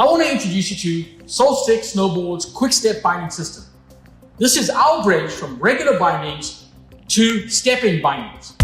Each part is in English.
I want to introduce you to Solstick Snowboard's quick step binding system. This is our bridge from regular bindings to step-in bindings.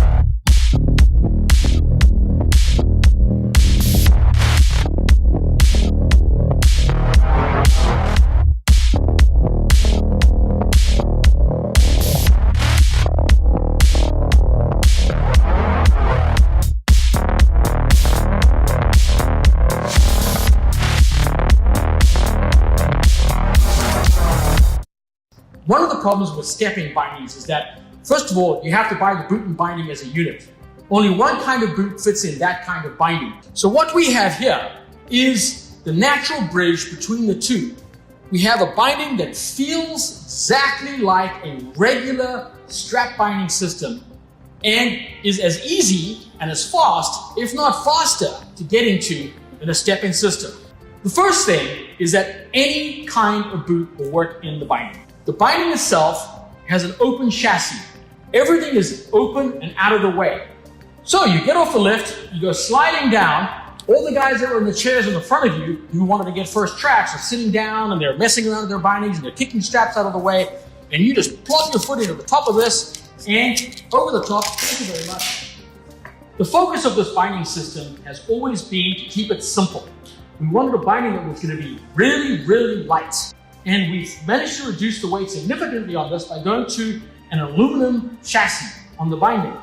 One of the problems with step-in bindings is that, first of all, you have to buy the boot and binding as a unit. Only one kind of boot fits in that kind of binding. So what we have here is the natural bridge between the two. We have a binding that feels exactly like a regular strap binding system and is as easy and as fast, if not faster, to get into than a step-in system. The first thing is that any kind of boot will work in the binding. The binding itself has an open chassis. Everything is open and out of the way. So you get off the lift, you go sliding down. All the guys that are in the chairs in the front of you who wanted to get first tracks are sitting down and they're messing around with their bindings and they're kicking straps out of the way. And you just plop your foot into the top of this and over the top. Thank you very much. The focus of this binding system has always been to keep it simple. We wanted a binding that was going to be really, really light. And we've managed to reduce the weight significantly on this by going to an aluminum chassis on the binding.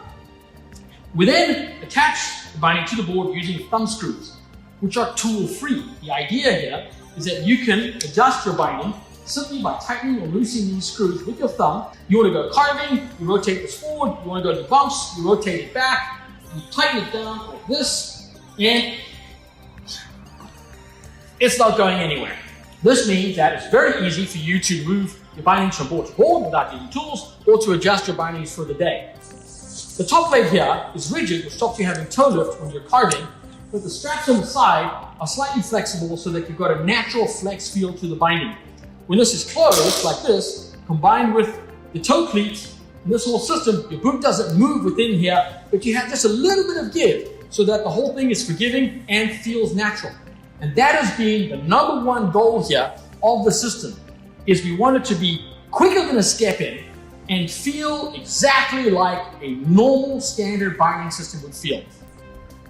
We then attach the binding to the board using thumb screws, which are tool-free. The idea here is that you can adjust your binding simply by tightening or loosening these screws with your thumb. You want to go carving, you rotate this forward. You want to go to bumps, you rotate it back. You tighten it down like this, and it's not going anywhere. This means that it's very easy for you to move your bindings from board to board without using tools or to adjust your bindings for the day. The top plate here is rigid, which stops you having toe lift when you're carving, but the straps on the side are slightly flexible so that you've got a natural flex feel to the binding. When this is closed like this, combined with the toe cleats and this whole system, your boot doesn't move within here, but you have just a little bit of give so that the whole thing is forgiving and feels natural. And that has been the number one goal here of the system, is we want it to be quicker than a step-in and feel exactly like a normal standard binding system would feel.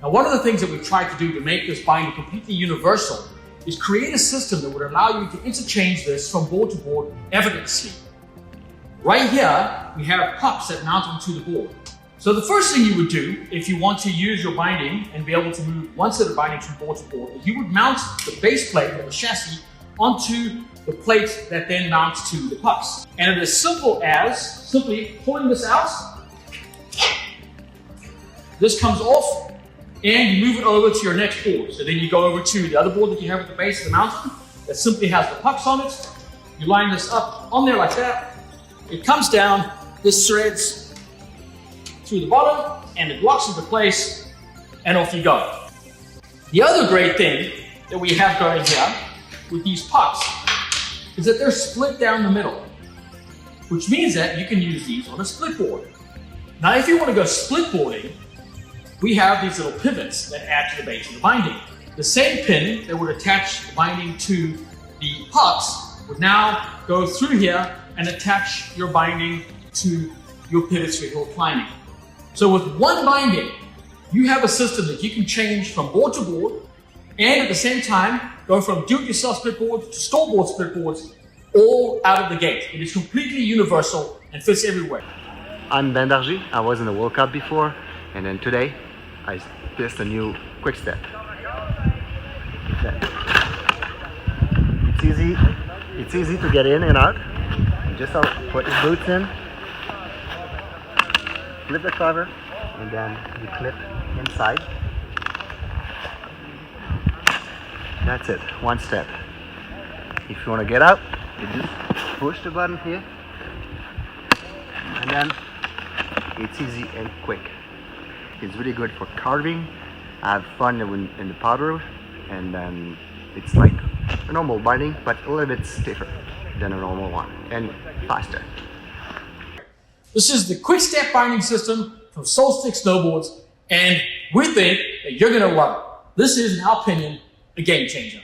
Now, one of the things that we've tried to do to make this binding completely universal is create a system that would allow you to interchange this from board to board effortlessly. Right here, we have pucks that mount onto the board. So the first thing you would do if you want to use your binding and be able to move one set of bindings from board to board is you would mount the base plate of the chassis onto the plate that then mounts to the pucks. And it is as simple as simply pulling this out. This comes off and you move it over to your next board. So then you go over to the other board that you have at the base of the mountain that simply has the pucks on it. You line this up on there like that. It comes down, this threads through the bottom, and it locks into place, and off you go. The other great thing that we have going here with these pucks is that they're split down the middle, which means that you can use these on a split board. Now, if you want to go split boarding, we have these little pivots that add to the base of the binding. The same pin that would attach the binding to the pucks would now go through here and attach your binding to your pivots for your climbing. So with one binding, you have a system that you can change from board to board and at the same time go from do-it-yourself split boards to store-board split boards all out of the gate. It is completely universal and fits everywhere. I'm Ben Dargy. I was in the World Cup before, and then today I tested a new quick step. It's easy to get in and out. You just put your boots in, flip the cover, and then you clip inside. That's it, one step. If you want to get out, you just push the button here, and then it's easy and quick. It's really good for carving. I have fun in the powder, and then it's like a normal binding, but a little bit stiffer than a normal one, and faster. This is the quick step binding system from Solstick Snowboards, and we think that you're going to love it. This is, in our opinion, a game changer.